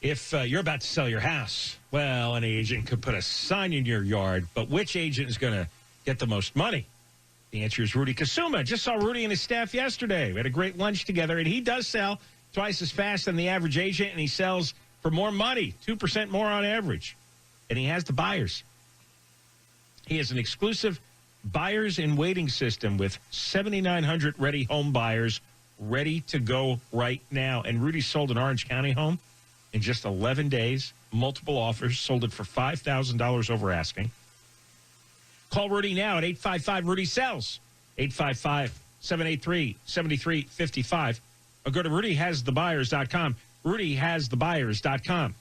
If you're about to sell your house, well, an agent could put a sign in your yard, but which agent is going to get the most money? The answer is Rudy Kasuma. Just saw Rudy and his staff yesterday. We had a great lunch together, and he does sell twice as fast than the average agent, and he sells for more money, 2% more on average. And he has the buyers. He has an exclusive buyers in waiting system with 7,900 ready home buyers ready to go right now. And Rudy sold an Orange County home in just 11 days, multiple offers, sold it for $5,000 over asking. Call Rudy now at 855-RUDY-SELLS, 855-783-7355, or go to RudyHasTheBuyers.com, RudyHasTheBuyers.com.